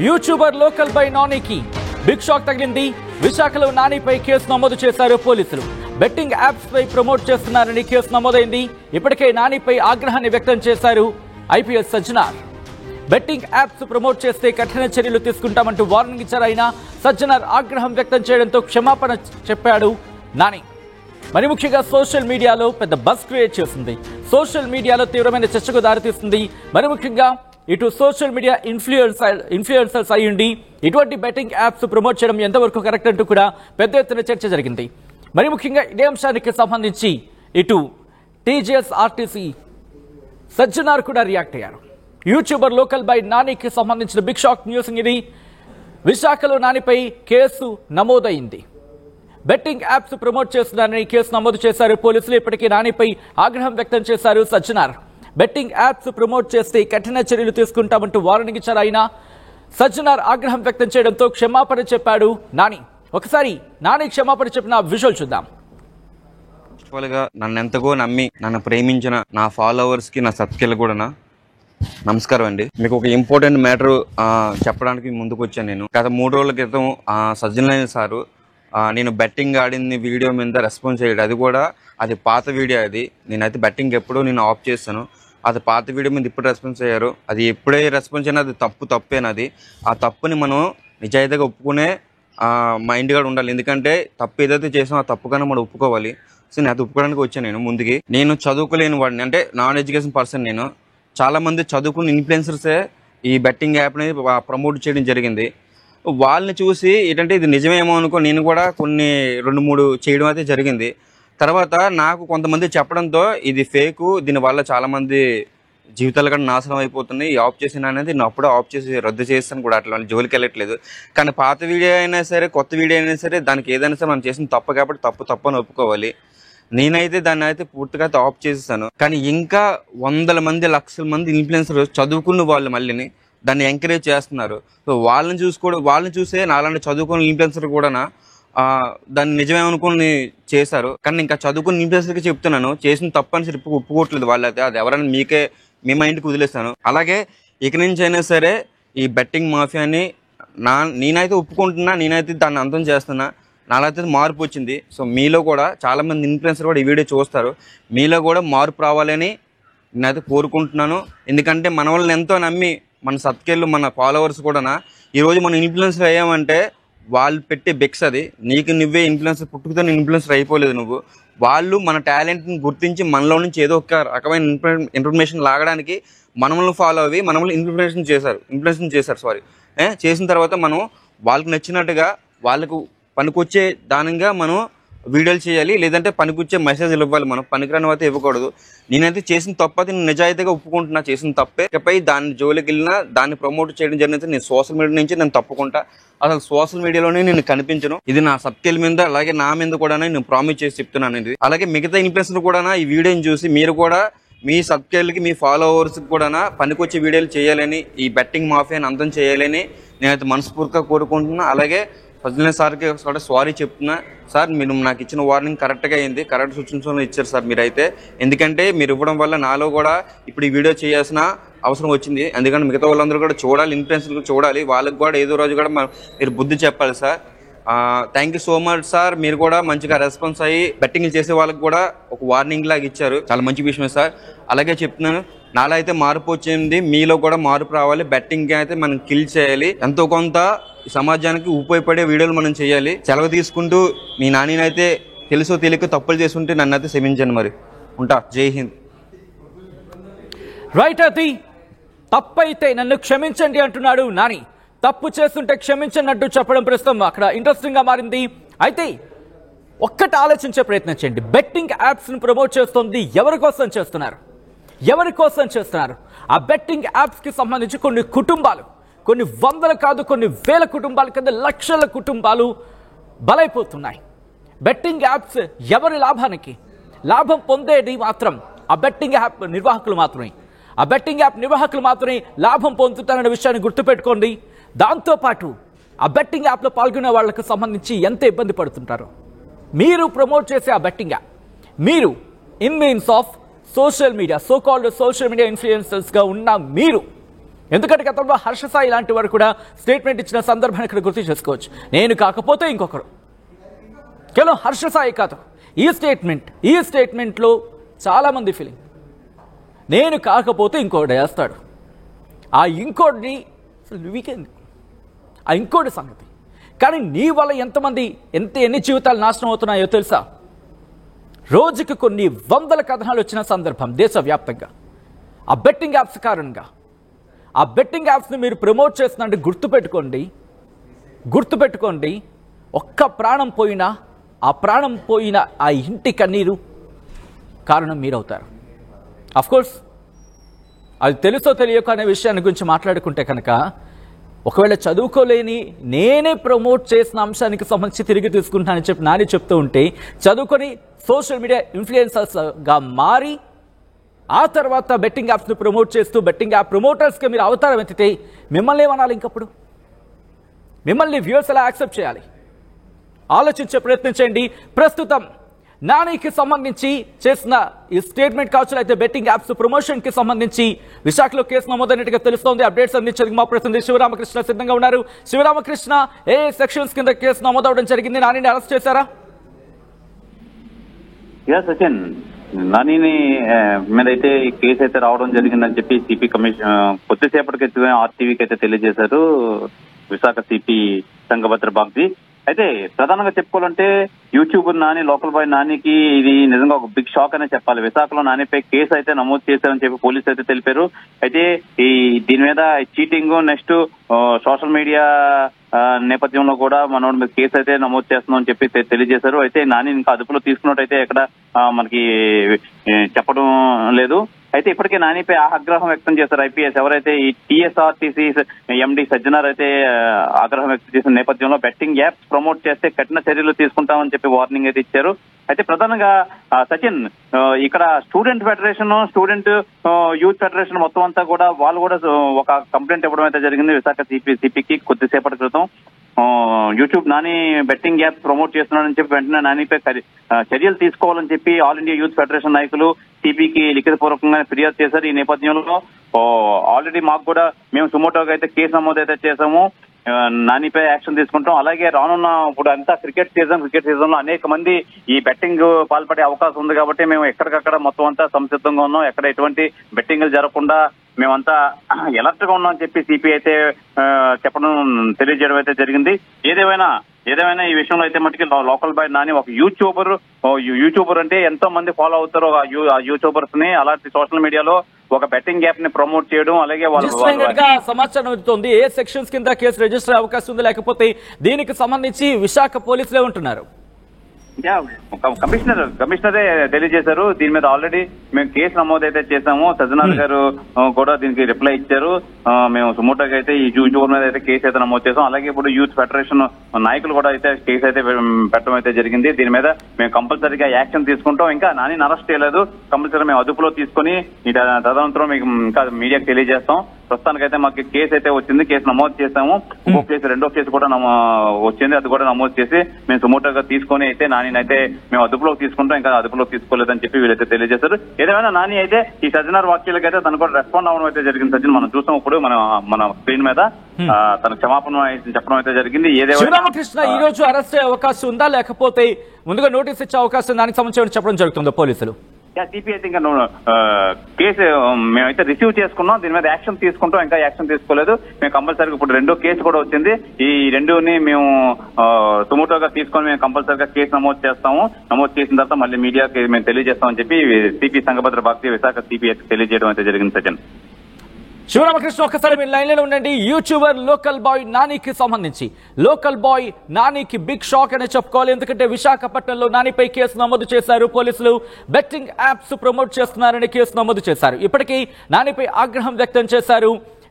YouTuber local by నానికి big shock తగిలింది. విశాఖలో నానిపై కేసు నమోదు చేశారు పోలీసులు. బెట్టింగ్ యాప్స్ పై ప్రమోట్ చేస్తున్నారని కేసు నమోదైంది. ఇప్పటికే నానిపై ఆగ్రహాన్ని వ్యక్తం చేశారు IPS Sajjanar. Betting apps promote చేస్తే కఠిన చర్యలు తీసుకుంటామంటూ వార్నింగ్ ఇచ్చారు. ఆయన సజ్జనార్ ఆగ్రహం వ్యక్తం చేయడంతో క్షమాపణ చెప్పాడు నాని. మరి ముఖ్యంగా సోషల్ మీడియాలో పెద్ద బజ్ క్రియేట్ చేస్తుంది. సోషల్ మీడియాలో తీవ్రమైన చర్చకు దారితీస్తుంది. మరి ముఖ్యంగా ఇటు సోషల్ మీడియా ఇన్ఫ్లుయెన్సర్స్ అయ్యుండి ఇటువంటి బెట్టింగ్ యాప్స్ ప్రమోట్ చేయడం ఎంతవరకు కరెక్ట్ అంటూ కూడా పెద్ద ఎత్తున చర్చ జరిగింది. మరి ముఖ్యంగా ఇదే అంశానికి సంబంధించి ఇటు టీజీఎస్ ఆర్టీసీ సజ్జనార్ కూడా రియాక్ట్ అయ్యారు. యూట్యూబర్ లోకల్ బై నానికి సంబంధించిన బిగ్ షాక్ న్యూస్ ఇది. విశాఖలో నానిపై కేసు నమోదైంది. బెట్టింగ్ యాప్స్ ప్రమోట్ చేస్తున్నారని కేసు నమోదు చేశారు పోలీసులు. ఇప్పటికీ నానిపై ఆగ్రహం వ్యక్తం చేశారు సజ్జనార్. బెట్టింగ్ యాప్స్ ప్రమోట్ చేస్తే కఠిన చర్యలు తీసుకుంటామంటూ వార్నింగ్ ఇచ్చారు ఆయన. సజ్జనార్ ఆగ్రహం వ్యక్తం చేయడంతో క్షమాపణ చెప్పాడు నాని. ఒకసారి నాని క్షమాపణ చెప్పిన విజువల్ చూద్దాం. నన్ను ఎంతగో నమ్మి నన్ను ప్రేమించిన నా ఫాలోవర్స్ కి నా సబ్స్క్రైబర్లు కూడా నమస్కారం అండి. మీకు ఒక ఇంపార్టెంట్ మ్యాటర్ చెప్పడానికి ముందుకు వచ్చాను. నేను గత 3 రోజుల క్రితం సజ్జనార్ సారు నేను బెట్టింగ్ ఆడింది వీడియో మీద రెస్పాన్స్ చేయడం, అది పాత వీడియో. అది నేనైతే బెట్టింగ్ ఎప్పుడో నేను ఆఫ్ చేస్తాను. అది పాత వీడియో మీద ఇప్పుడు రెస్పాన్స్ అయ్యారు. అది ఎప్పుడే రెస్పాన్స్ అయినా అది తప్పేనది. ఆ తప్పుని మనం నిజాయితీగా ఒప్పుకునే మైండ్ కూడా ఉండాలి. ఎందుకంటే తప్పు ఏదైతే చేసామో ఆ తప్పు కన్నా మనం ఒప్పుకోవాలి. సో నేను అది ఒప్పుకోవడానికి వచ్చాను. నేను చదువుకోలేని వాడిని, అంటే నాన్ ఎడ్యుకేషన్ పర్సన్. నేను చాలా మంది చదువుకున్న ఇన్ఫ్లుయెన్సర్సే ఈ బెట్టింగ్ యాప్ని ప్రమోట్ చేయడం జరిగింది. వాళ్ళని చూసి ఏంటంటే ఇది నిజమేమో అనుకో నేను కూడా కొన్ని 2-3 చేయడం అయితే జరిగింది. తర్వాత నాకు కొంతమంది చెప్పడంతో ఇది ఫేకు, దీనివల్ల చాలామంది జీవితాలు కూడా నాశనం అయిపోతున్నాయి, ఆఫ్ చేసిన అనేది నేను అప్పుడే ఆఫ్ చేసి రద్దు చేస్తాను కూడా. అట్లా జోలికి వెళ్ళట్లేదు. కానీ పాత వీడియో అయినా సరే కొత్త వీడియో అయినా సరే దానికి ఏదైనా సరే మనం చేసిన తప్పు కాబట్టి తప్పు అని ఒప్పుకోవాలి. నేనైతే దాన్ని అయితే పూర్తిగా ఆఫ్ చేసేసాను. కానీ ఇంకా 100 మంది 1,00,000 మంది ఇన్ఫ్లుయెన్సర్ చదువుకున్న వాళ్ళు మళ్ళీ దాన్ని ఎంకరేజ్ చేస్తున్నారు. సో వాళ్ళని చూసే నాలాంటి చదువుకున్న ఇన్ఫ్లుయెన్సర్ కూడా దాన్ని నిజమేమనుకుని చేశారు. కానీ ఇంకా చదువుకున్న ఇన్ఫ్లుయెన్సర్కి చెప్తున్నాను, చేసిన తప్పని సరి ఒప్పుకోవట్లేదు వాళ్ళైతే. అది ఎవరైనా మీ మైండ్కి వదిలేస్తాను. అలాగే ఇక నుంచి అయినా సరే ఈ బెట్టింగ్ మాఫియాని నేనైతే ఒప్పుకుంటున్నా, నేనైతే దాన్ని అంతం చేస్తున్నా. నాలైతే మార్పు వచ్చింది. సో మీలో కూడా చాలామంది ఇన్ఫ్లుయెన్సర్ కూడా ఈ వీడియో చూస్తారు. మీలో కూడా మార్పు రావాలని నేనైతే కోరుకుంటున్నాను. ఎందుకంటే మన వాళ్ళని ఎంతో నమ్మి మన సబ్స్క్రైబర్లు మన ఫాలోవర్స్ కూడా ఈరోజు మనం ఇన్ఫ్లుయెన్సర్ అయ్యామంటే వాళ్ళు పెట్టే బెక్స్ అది. నీకు నువ్వే ఇన్ఫ్లుయెన్సర్, పుట్టుకతో ఇన్ఫ్లుయెన్సర్ అయిపోలేదు నువ్వు. వాళ్ళు మన టాలెంట్ని గుర్తించి మనలో నుంచి ఏదో ఒక రకమైన ఇన్ఫర్మేషన్ లాగడానికి మనల్ని ఫాలో అవి మనల్ని ఇన్ఫ్లుయెన్స్ చేశారు. చేసిన తర్వాత మనం వాళ్ళకి నచ్చినట్టుగా వాళ్ళకు పనికొచ్చే దానిగా మనం వీడియోలు చేయాలి, లేదంటే పనికొచ్చే మెసేజ్లు ఇవ్వాలి. మనం పనికిరాని అయితే ఇవ్వకూడదు. నేనైతే చేసిన తప్పు అయితే నేను నిజాయితీగా ఒప్పుకుంటున్నా, చేసిన తప్పే. దాన్ని జోలికి వెళ్ళినా దాన్ని ప్రమోట్ చేయడం జరిగితే నేను సోషల్ మీడియా నుంచి నేను తప్పుకుంటా. అసలు సోషల్ మీడియాలోనే నేను కనిపించను. ఇది నా సబ్స్క్రైబ్ మీద అలాగే నా మీద కూడా నేను ప్రామిస్ చేసి చెప్తున్నాను. ఇది అలాగే మిగతా ఇన్ఫ్లుయెన్సర్ కూడా ఈ వీడియోని చూసి మీరు కూడా మీ సబ్స్క్రైబర్లకి మీ ఫాలోవర్స్కి కూడా పనికొచ్చే వీడియోలు చేయాలని, ఈ బెట్టింగ్ మాఫియాని అంతం చేయాలని నేనైతే మనస్ఫూర్తిగా కోరుకుంటున్నా. అలాగే సజ్జనార్ సార్కి కూడా సారీ చెప్తున్నా. సార్ మీరు నాకు ఇచ్చిన వార్నింగ్ కరెక్ట్గా అయింది, కరెక్ట్ సూచనలు ఇచ్చారు సార్ మీరైతే. ఎందుకంటే మీరు ఇవ్వడం వల్ల నాలో కూడా ఇప్పుడు ఈ వీడియో చేయాల్సిన అవసరం వచ్చింది. ఎందుకంటే మిగతా వాళ్ళందరూ కూడా చూడాలి, ఇన్ఫ్లుయెన్సర్లు చూడాలి, వాళ్ళకి కూడా ఏదో రోజు కూడా మీరు బుద్ధి చెప్పాలి sir. Thank you so much sir. మీరు కూడా మంచిగా రెస్పాన్స్ అయ్యి బెట్టింగ్లు చేసే వాళ్ళకి కూడా ఒక వార్నింగ్ లాగా ఇచ్చారు. చాలా మంచి విషయమే సార్. అలాగే చెప్తున్నాను, నాలో అయితే మార్పు వచ్చింది, మీలో కూడా మార్పు రావాలి. బెట్టింగ్ అయితే మనం కిల్ చేయాలి, ఎంతో కొంత సమాజానికి ఉపయోగపడే వీడియోలు మనం చేయాలి. సెలవు తీసుకుంటూ మీ నానినైతే తెలుసో తెలియక తప్పులు చేసుకుంటే నన్ను అయితే క్షమించండి. మరి ఉంటా. జై హింద్. రైట్, అది తప్పైతే నన్ను క్షమించండి అంటున్నాడు నాని. తప్పు చేస్తుంటే క్షమించన్నట్టు చెప్పడం ప్రస్తుతం అక్కడ ఇంట్రెస్టింగ్ గా మారింది. అయితే ఒక్కటి ఆలోచించే ప్రయత్నం చేయండి. బెట్టింగ్ యాప్స్ ను ప్రమోట్ చేస్తుంది ఎవరి కోసం చేస్తున్నారు? ఆ బెట్టింగ్ యాప్స్ కి సంబంధించి కొన్ని కుటుంబాలు, కొన్ని వందలు కాదు కొన్ని వేల కుటుంబాల కింద లక్షల కుటుంబాలు బలైపోతున్నాయి. బెట్టింగ్ యాప్స్ ఎవరి లాభానికి? లాభం పొందేది మాత్రం ఆ బెట్టింగ్ యాప్ నిర్వాహకులు మాత్రమే లాభం పొందుతారనే విషయాన్ని గుర్తుపెట్టుకోండి. దాంతోపాటు ఆ బెట్టింగ్ యాప్లో పాల్గొనే వాళ్లకు సంబంధించి ఎంత ఇబ్బంది పడుతుంటారో. మీరు ప్రమోట్ చేసే ఆ బెట్టింగ్ యాప్, మీరు in means of social media, so called social media ఇన్ఫ్లుయెన్సర్స్గా ఉన్న ఎందుకంటే గతంలో హర్ష సాయి లాంటి వారు కూడా స్టేట్మెంట్ ఇచ్చిన సందర్భాన్ని ఇక్కడ గుర్తు చేసుకోవచ్చు. నేను కాకపోతే ఇంకొకరు, కేవలం హర్ష సాయి కాదు, ఈ స్టేట్మెంట్లో చాలామంది ఫీలింగ్ నేను కాకపోతే ఇంకోటి వేస్తాడు. ఆ ఇంకోటిని వీకెండ్ ఆ ఇంకోటి సంగతి. కానీ నీ వల్ల ఎన్ని జీవితాలు నాశనం అవుతున్నాయో తెలుసా? రోజుకి కొన్ని వందల కథనాలు వచ్చిన సందర్భం దేశవ్యాప్తంగా ఆ బెట్టింగ్ యాప్స్ కారణంగా. ఆ బెట్టింగ్ యాప్స్ని మీరు ప్రమోట్ చేస్తున్నట్టు గుర్తుపెట్టుకోండి. ఒక్క ప్రాణం పోయినా ఆ ఇంటి కన్నీరు కారణం మీరవుతారు. అఫ్కోర్స్ అది తెలుసో తెలియక అనే విషయాన్ని గురించి మాట్లాడుకుంటే కనుక, ఒకవేళ చదువుకోలేని నేనే ప్రమోట్ చేసిన అంశానికి సంబంధించి తిరిగి తీసుకుంటానని చెప్పి నాని చెప్తూ ఉంటే, చదువుకొని సోషల్ మీడియా ఇన్ఫ్లుయెన్సర్స్గా మారి ఆ తర్వాత బెట్టింగ్ యాప్స్ని ప్రమోట్ చేస్తూ బెట్టింగ్ యాప్ ప్రమోటర్స్కి మీరు అవతారం ఎత్తితే మిమ్మల్ని ఏమనాలి? ఇంకప్పుడు మిమ్మల్ని వ్యూవర్స్ ఎలా యాక్సెప్ట్ చేయాలి? ఆలోచించే ప్రయత్నం చేయండి. ప్రస్తుతం నానికి సంబంధించి చేసిన ఈ స్టేట్మెంట్ కావచ్చు, అయితే బెట్టింగ్ యాప్స్ ప్రమోషన్కి సంబంధించి విశాఖలో కేసు నమోదైనట్టుగా తెలుస్తోంది. అప్డేట్స్ అందించేందుకు మా ప్రతినిధి శివరామకృష్ణ సిద్ధంగా ఉన్నారు. శివరామకృష్ణ, ఏ సెక్షన్స్ కింద కేసు నమోదవడం జరిగింది? నానిని అరెస్ట్ చేశారా? సచిన్, నానిని మీద అయితే ఈ కేసు అయితే రావడం జరిగిందని చెప్పి సిపి కమిషన్ కొద్దిసేపటి క్రితమే ఆర్టీవీకి అయితే తెలియజేశారు విశాఖ సిపి సంగభద్ర బాగ్జీ. అయితే ప్రధానంగా చెప్పుకోవాలంటే యూట్యూబర్ నాని, లోకల్ బాయ్ నానికి ఇది నిజంగా ఒక బిగ్ షాక్ అనే చెప్పాలి. విశాఖలో నానిపై కేసు అయితే నమోదు చేశారని చెప్పి పోలీసులు అయితే తెలిపారు. అయితే దీని మీద చీటింగ్, నెక్స్ట్ సోషల్ మీడియా నేపథ్యంలో కూడా మనోడి మీద కేసు అయితే నమోదు చేస్తున్నాం అని చెప్పి తెలియజేశారు. అయితే నాని ఇంకా అదుపులో తీసుకున్నట్టయితే ఎక్కడ మనకి చెప్పడం లేదు. అయితే ఇప్పటికే నానిపై ఆగ్రహం వ్యక్తం చేశారు ఐపీఎస్. ఎవరైతే ఈ టీఎస్ఆర్టీసీ ఎండి సజ్జనార్ అయితే ఆగ్రహం వ్యక్తం చేసిన నేపథ్యంలో బెట్టింగ్ యాప్స్ ప్రమోట్ చేస్తే కఠిన చర్యలు తీసుకుంటామని చెప్పి వార్నింగ్ అయితే ఇచ్చారు. అయితే ప్రధానంగా సచిన్, ఇక్కడ student federation, student youth federation మొత్తం అంతా కూడా వాళ్ళు కూడా ఒక కంప్లైంట్ ఇవ్వడం అయితే జరిగింది విశాఖ సిపికి కొద్దిసేపటి క్రితం. YouTube Nani betting app promote చేస్తున్నాడని చెప్పి వెంటనే నానిపై చర్యలు తీసుకోవాలని చెప్పి ఆల్ ఇండియా యూత్ ఫెడరేషన్ నాయకులు సిపికి లిఖిత పూర్వకంగా ఫిర్యాదు చేశారు. ఈ నేపథ్యంలో ఆల్రెడీ మాకు కూడా మేము సుమోటోగా అయితే కేసు నమోదు అయితే చేశాము, నానిపై యాక్షన్ తీసుకుంటాం. అలాగే రానున్న ఇప్పుడు అంతా క్రికెట్ సీజన్ లో అనేక మంది ఈ బెట్టింగ్ పాల్పడే అవకాశం ఉంది కాబట్టి మేము ఎక్కడికక్కడ మొత్తం అంతా సంసిద్ధంగా ఉన్నాం. ఎక్కడ ఎటువంటి బెట్టింగ్లు జరగకుండా మేమంతా ఎలర్ట్ గా ఉన్నాం అని చెప్పి సిపి అయితే తెలియజేయడం అయితే జరిగింది. ఏదేమైనా ఈ విషయంలో అయితే మటుకి లోకల్ బాయ్ నాని ఒక యూట్యూబర్ అంటే ఎంతో మంది ఫాలో అవుతారు ఆ యూట్యూబర్స్ ని. అలాంటి సోషల్ మీడియాలో ఒక బెట్టింగ్ యాప్ ని ప్రమోట్ చేయడం, అలాగే సమాచారం అవుతుంది. ఏ సెక్షన్స్ కింద కేసు రిజిస్టర్ అవకాశం ఉంది, లేకపోతే దీనికి సంబంధించి విశాఖ పోలీసులే ఉంటున్నారు? కమిషనరే తెలియజేశారు. దీని మీద ఆల్రెడీ మేము కేసు నమోదైతే చేశాము. సజ్జనార్ గారు కూడా దీనికి రిప్లై ఇచ్చారు. మేము సుమోటోగా అయితే ఈ యూట్యూబర్ మీద అయితే కేసు అయితే నమోదు చేసాం. అలాగే ఇప్పుడు యూత్ ఫెడరేషన్ నాయకులు కూడా అయితే కేసు అయితే పెట్టడం అయితే జరిగింది. దీని మీద మేము కంపల్సరీగా యాక్షన్ తీసుకుంటాం. ఇంకా నాని అరెస్ట్ చేయలేదు, కంపల్సరీ మేము అదుపులో తీసుకుని తదనంతరం మీకు ఇంకా మీడియాకి తెలియజేస్తాం. ప్రస్తుతానికైతే మాకు కేసు అయితే వచ్చింది, కేసు నమోదు చేస్తాము. రెండో కేసు కూడా వచ్చింది, అది కూడా నమోదు చేసి మేము సుమోటోగా తీసుకొని అయితే నాని అయితే మేము అదుపులోకి తీసుకుంటాం. ఇంకా అదుపులోకి తీసుకోలేదని చెప్పి వీళ్ళైతే తెలియజేశారు. ఏదేమైనా నాని అయితే ఈ సజ్జనార్ వాక్యాలకు అయితే తను కూడా రెస్పాండ్ అవ్వడం అయితే జరిగింది. సజ్జన్ మనం చూసాం ఇప్పుడు మన స్క్రీన్ మీద తన క్షమాపణ చెప్పడం అయితే జరిగింది. శివరామకృష్ణ ఈ రోజు అరెస్ట్ అయ్యే అవకాశం ఉందా, లేకపోతే ముందుగా నోటీస్ ఇచ్చే అవకాశం దానికి సంబంధించి చెప్పడం జరుగుతుందో పోలీసులు? సిపి అయితే ఇంకా కేసు మేమైతే రిసీవ్ చేసుకున్నాం, దీని మీద యాక్షన్ తీసుకుంటాం. ఇంకా యాక్షన్ తీసుకోలేదు. మేము కంపల్సరీగా ఇప్పుడు రెండో కేసు కూడా వచ్చింది. ఈ రెండుని మేము సుమోటోగా తీసుకొని మేము కంపల్సరీగా కేసు నమోదు చేస్తాము. నమోదు చేసిన తర్వాత మళ్ళీ మీడియాకి మేము తెలియజేస్తామని చెప్పి సిపి సంగభద్ర బాగ్జీ విశాఖ సిపి అయితే తెలియజేయడం అయితే జరిగింది. సచిన్, శివరామకృష్ణ ఒక్కసారి మీరు లైన్లో ఉండండి. యూట్యూబర్ లోకల్ బాయ్ నానికి సంబంధించి లోకల్ బాయ్ నానికి బిగ్ షాక్ అనే చెప్పుకోవాలి. ఎందుకంటే విశాఖపట్నంలో నానిపై కేసు నమోదు చేశారు పోలీసులు. బెట్టింగ్ యాప్స్ ప్రమోట్ చేస్తున్నారని కేసు నమోదు చేశారు. ఇప్పటికీ నానిపై ఆగ్రహం వ్యక్తం చేశారు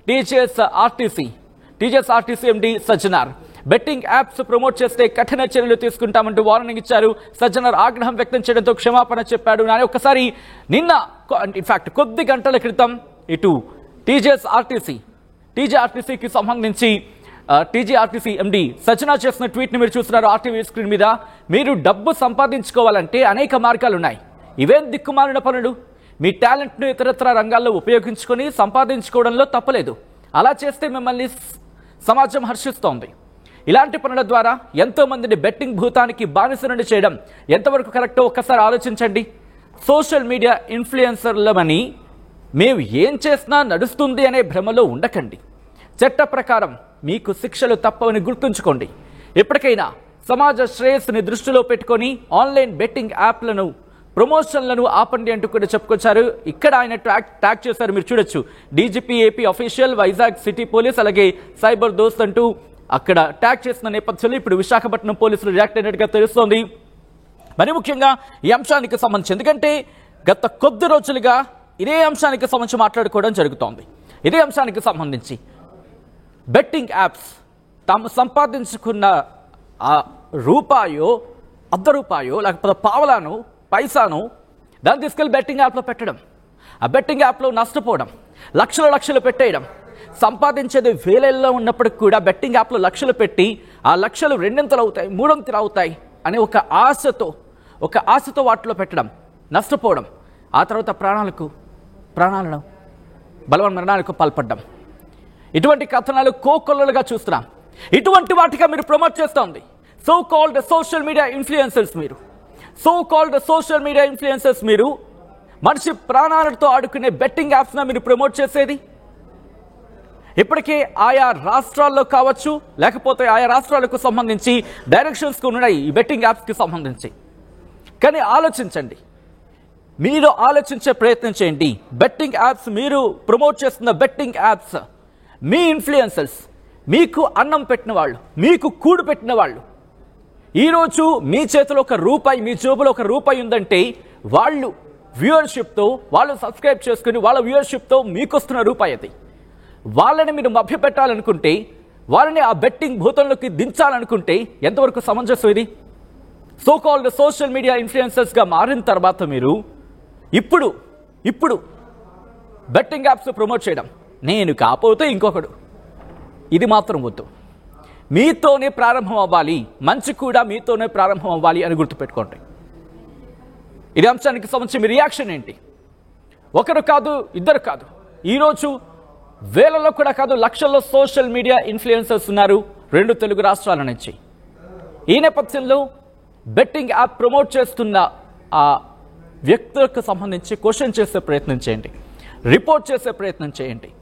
టీజీఎస్ ఆర్టీసీ ఎండి సజ్జనార్. బెట్టింగ్ యాప్స్ ప్రమోట్ చేస్తే కఠిన చర్యలు తీసుకుంటామంటూ వార్నింగ్ ఇచ్చారు. సజ్జనార్ ఆగ్రహం వ్యక్తం చేయడంతో క్షమాపణ చెప్పాడు. నాని ఒక్కసారి నిన్న ఇన్ఫాక్ట్ కొద్ది గంటల క్రితం ఇటు టీజీఆర్టీసీకి సంబంధించి టీజీఆర్టీసీ ఎండి సజ్జనార్ చేసిన ట్వీట్ని మీరు చూస్తున్నారు ఆర్టీవీ స్క్రీన్ మీద. మీరు డబ్బు సంపాదించుకోవాలంటే అనేక మార్గాలు ఉన్నాయి. ఇవేం దిక్కుమాలిన పనులు? మీ టాలెంట్ను ఇతరత్ర రంగాల్లో ఉపయోగించుకొని సంపాదించుకోవడంలో తప్పలేదు. అలా చేస్తే మిమ్మల్ని సమాజం హర్షిస్తోంది. ఇలాంటి పనుల ద్వారా ఎంతో మందిని బెట్టింగ్ భూతానికి బానిస నుండి చేయడం ఎంతవరకు కరెక్టో ఒక్కసారి ఆలోచించండి. సోషల్ మీడియా ఇన్ఫ్లుయెన్సర్లమని మేము ఏం చేసినా నడుస్తుంది అనే భ్రమలో ఉండకండి. చట్ట ప్రకారం మీకు శిక్షలు తప్పవని గుర్తుంచుకోండి. ఎప్పటికైనా సమాజ శ్రేయస్సుని దృష్టిలో పెట్టుకొని ఆన్లైన్ బెట్టింగ్ యాప్లను ప్రమోషన్లను ఆపండి అంటూ కూడా చెప్పుకొచ్చారు. ఇక్కడ ఆయన ట్యాగ్ చేశారు, మీరు చూడొచ్చు. DGP AP official, Vizag city police, అలాగే సైబర్ దోస్త్ అంటూ అక్కడ ట్యాగ్ చేసిన నేపథ్యంలో ఇప్పుడు విశాఖపట్నం పోలీసులు రియాక్ట్ అయినట్టుగా తెలుస్తోంది. మరి ముఖ్యంగా ఈ అంశానికి సంబంధించి, ఎందుకంటే గత కొద్ది రోజులుగా ఇదే అంశానికి సంబంధించి మాట్లాడుకోవడం జరుగుతోంది. ఇదే అంశానికి సంబంధించి బెట్టింగ్ యాప్స్ తాము సంపాదించుకున్న ఆ రూపాయో, అర్ధ రూపాయో, లేకపోతే పావలాను, పైసాను దాన్ని తీసుకెళ్ళి బెట్టింగ్ యాప్లో పెట్టడం, ఆ బెట్టింగ్ యాప్లో నష్టపోవడం, లక్షలు పెట్టేయడం, సంపాదించేది వేలల్లో ఉన్నప్పటికి కూడా బెట్టింగ్ యాప్లో లక్షలు పెట్టి ఆ లక్షలు 2 అవుతాయి, 3 అవుతాయి అనే ఒక ఆశతో వాటిలో పెట్టడం, నష్టపోవడం, ఆ తర్వాత ప్రాణాలను బలవన్ మరణాలకు పాల్పడ్డం, ఇటువంటి కథనాలు కోకొల్లలుగా చూస్తున్నాం. ఇటువంటి వాటిగా మీరు ప్రమోట్ చేస్తోంది so called social media influencers. మీరు మనిషి ప్రాణాలతో ఆడుకునే బెట్టింగ్ యాప్స్ మీరు ప్రమోట్ చేసేది. ఇప్పటికే ఆయా రాష్ట్రాల్లో కావచ్చు, లేకపోతే ఆయా రాష్ట్రాలకు సంబంధించి డైరెక్షన్స్ ఉన్నాయి ఈ బెట్టింగ్ యాప్స్కి సంబంధించి. కానీ ఆలోచించండి, మీరు ఆలోచించే ప్రయత్నం చేయండి. బెట్టింగ్ యాప్స్, మీరు ప్రమోట్ చేస్తున్న బెట్టింగ్ యాప్స్, మీ ఇన్ఫ్లుయెన్సర్స్, మీకు అన్నం పెట్టిన వాళ్ళు, మీకు కూడు పెట్టిన వాళ్ళు, ఈరోజు మీ చేతిలో ₹1, మీ జోబులో ₹1 ఉందంటే వాళ్ళు వ్యూవర్షిప్తో, వాళ్ళు సబ్స్క్రైబ్ చేసుకుని వాళ్ళ వ్యూవర్షిప్తో మీకు వస్తున్న రూపాయి అది. వాళ్ళని మీరు మభ్యపెట్టాలనుకుంటే, వాళ్ళని ఆ బెట్టింగ్ భూతంలోకి దించాలనుకుంటే ఎంతవరకు సమంజసం ఇది? సో కాల్డ్ సోషల్ మీడియా ఇన్ఫ్లుయెన్సర్స్గా మారిన తర్వాత మీరు ఇప్పుడు బెట్టింగ్ యాప్స్ ప్రమోట్ చేయడం, నేను కాకపోతే ఇంకొకడు, ఇది మాత్రం వద్దు. మీతోనే ప్రారంభం అవ్వాలి, మంచి కూడా మీతోనే ప్రారంభం అవ్వాలి అని గుర్తుపెట్టుకోండి. ఇది అంశానికి సంబంధించి మీ రియాక్షన్ ఏంటి? ఒకరు కాదు, ఇద్దరు కాదు, ఈరోజు వేలలో కూడా కాదు, లక్షల్లో సోషల్ మీడియా ఇన్ఫ్లుయెన్సర్స్ ఉన్నారు 2 తెలుగు రాష్ట్రాల నుంచి. ఈ నేపథ్యంలో బెట్టింగ్ యాప్ ప్రమోట్ చేస్తున్న ఆ వ్యక్తులకు సంబంధించి క్వశ్చన్ చేసే ప్రయత్నం చేయండి, రిపోర్ట్ చేసే ప్రయత్నం చేయండి.